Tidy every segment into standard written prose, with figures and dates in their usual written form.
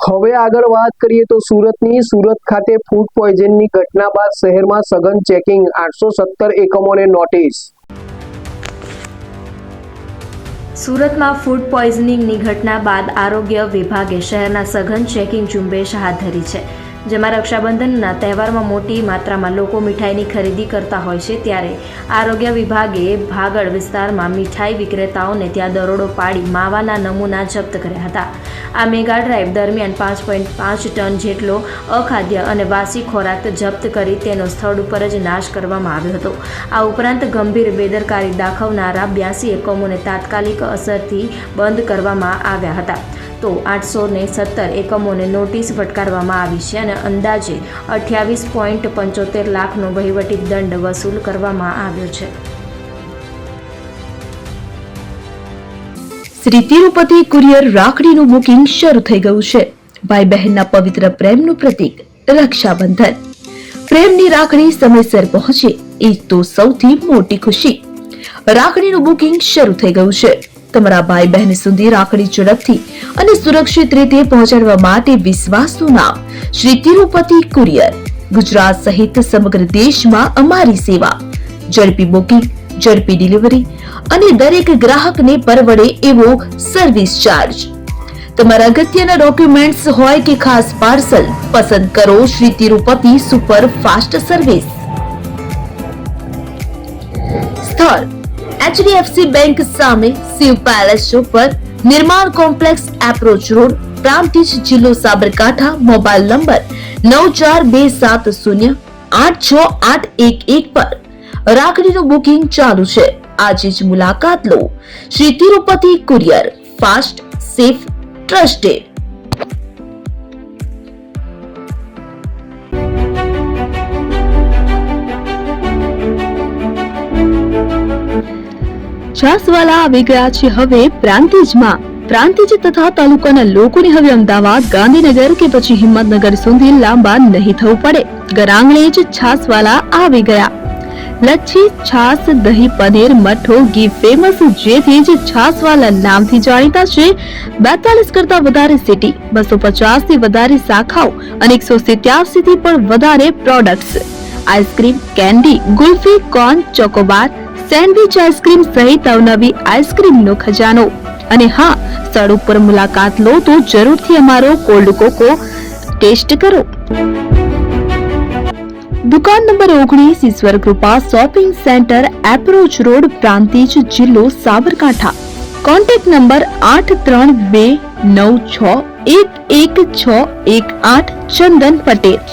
હવે આગળ વાત કરીએ તો સુરત ખાતે ફૂડ પોઈઝનની ઘટના બાદ શહેરમાં સઘન ચેકિંગ, 817 એકમોને નોટિસ। સુરતમાં ફૂડ પોઈઝનિંગની ઘટના બાદ આરોગ્ય વિભાગે શહેરના સઘન ચેકિંગ ઝુંબેશ હાથ ધરી છે, જેમાં રક્ષાબંધનના તહેવારમાં મોટી માત્રામાં લોકો મીઠાઈની ખરીદી કરતા હોય છે, ત્યારે આરોગ્ય વિભાગે ભાગળ વિસ્તારમાં મીઠાઈ વિક્રેતાઓને ત્યાં દરોડો પાડી માવાના નમૂના જપ્ત કર્યા હતા। આ મેગા ડ્રાઈવ દરમિયાન 5.5 ટન જેટલો અખાદ્ય અને વાસી ખોરાક જપ્ત કરી તેનો સ્થળ ઉપર જ નાશ કરવામાં આવ્યો હતો। આ ઉપરાંત ગંભીર બેદરકારી દાખવનારા 82 એકમોને તાત્કાલિક અસરથી બંધ કરવામાં આવ્યા હતા। તો 817 એકમોને નોટિસ ફટકારવામાં આવી છે અને અંદાજે 28.75 લાખનો વહીવટી દંડ વસૂલ કરવામાં આવ્યો છે। શ્રી તિરુપતિ કુરિયર રાખડીનું બુકિંગ શરૂ થઈ ગયું છે। ભાઈ બહેનના પવિત્ર પ્રેમનું પ્રતીક રક્ષાબંધન। પ્રેમની રાખડી સમયસર પહોંચે એ તો સૌથી મોટી ખુશી। રાખડીનું બુકિંગ શરૂ થઈ ગયું છે। તમારા ભાઈ બહેન સુધી રાખડી ઝડપથી અને સુરક્ષિત રીતે પહોંચાડવા માટે વિશ્વાસનું નામ શ્રી તિરુપતિ કુરિયર। ગુજરાત સહિત સમગ્ર દેશમાં અમારી સેવા, ઝડપી બુકિંગ, ઝડપી ડિલિવરી અને દરેક ગ્રાહકને પરવડે એવો સર્વિસ ચાર્જ। તમારા અગત્યના ડોક્યુમેન્ટ્સ હોય કે ખાસ પાર્સલ, પસંદ કરો Shri Tirupati super fast service. સ્થળ HDFC બેંક સામે, શિવ પેલેસ ચોક પર, નિર્માણ કોમ્પ્લેક્સ, એપ્રોચ રોડ, પ્રાંતિજ, જિલ્લો સાબરકાંઠા। મોબાઈલ નંબર 9427086811 પર રાખડીનું બુકિંગ ચાલુ છે। આજે જ મુલાકાત લો। Shri Tirupati courier, fast, safe, trusted. છાસવાલા આવી ગયા છે હવે પ્રાંતિજમાં। પ્રાંતિજ તથા તાલુકાના લોકોને હવે અમદાવાદ, ગાંધીનગર કે પછી હિંમતનગર સુધી લાંબા નહીં થવું પડે। ઘર આંગણે જ છાસવાલા આવી ગયા। લચ્છી, છાસ, દહીં, પનીર, મઠો, ઘી ફેમસ, જેથી જ છાસવાલા નામથી જાણીતા છે। 42 કરતા વધારે સિટી, 250 થી વધારે શાખાઓ અને 187 થી પણ વધારે products. Ice cream, candy, kulfi, corn, Chocobar, sandwich ice cream સહિત અવનવી આઈસ્ક્રીમનો ખજાનો। અને હા, સ્થળ ઉપર મુલાકાત લો તો જરૂરથી અમારો કોલ્ડ કોકો ટેસ્ટ કરો। દુકાન number 19, Ishwar Kripa shopping centre, approach road, Prantij, જિલ્લો Sabarkantha. Contact number 8329611618 Chandan Patel.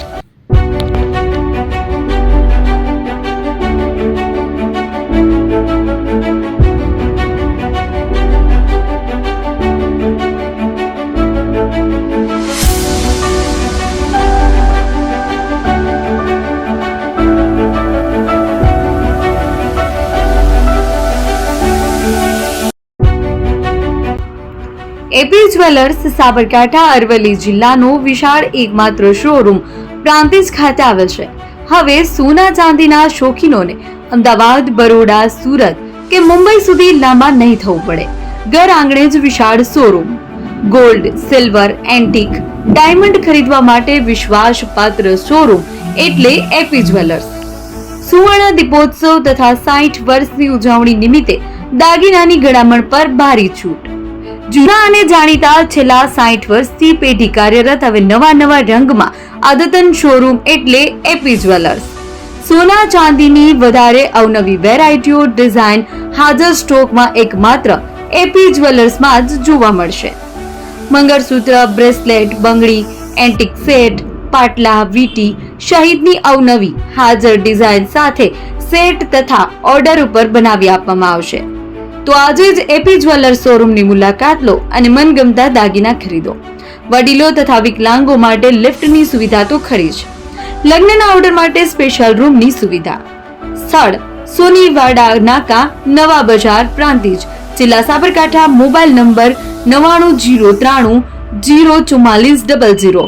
AP jewellers Sabarkantha Aravalli જિલ્લાનો વિશાળ એકમાત્ર શોરૂમ પ્રાંતિજ ખાતે આવેલ છે। હવે સોના ચાંદીના શોખીનોને અમદાવાદ, બરોડા, સુરત કે મુંબઈ સુધી લાંબા નહીં થવું પડે। ઘર આંગણે જ વિશાળ showroom. Gold, silver, antique, diamond ખરીદવા માટે વિશ્વાસપાત્ર શોરૂમ એટલે એપી જ્વેલર્સ। સુવર્ણ દીપોત્સવ તથા 60 વર્ષની ઉજવણી નિમિત્તે દાગીનાની ગળામણ પર ભારી છૂટ। જૂના અને જાણીતા છેલ્લા 60 વર્ષથી પેઢી કાર્યરત હવે નવા રંગમાં અદ્યતન શોરૂમ એટલે એપી જ્વેલર્સ। સોના ચાંદીની વધારે અવનવી વેરાયટીઓ, ડિઝાઇન હાજર સ્ટોકમાં એકમાત્ર એપી જ્વેલર્સમાં જ જોવા મળશે। મંગળસૂત્ર, બ્રેસલેટ, બંગડી, એન્ટિક સેટ, પાટલા, વીટી સહિતની અવનવી હાજર ડિઝાઇન સાથે સેટ તથા ઓર્ડર ઉપર બનાવી આપવામાં આવશે। તો આજે જ એપી જ્વેલર્સ શોરૂમની મુલાકાત લો અને મનગમતા દાગીના ખરીદો। વડીલો તથા વિકલાંગો માટે લિફ્ટની સુવિધા તો ખરી જ, લગ્નના ઓર્ડર માટે સ્પેશિયલ રૂમની સુવિધા। સ્થળ સોનીવાડા નાકા, નવા બજાર, પ્રાંતિજ, જિલ્લા સાબરકાંઠા। Mobile number 9903004400।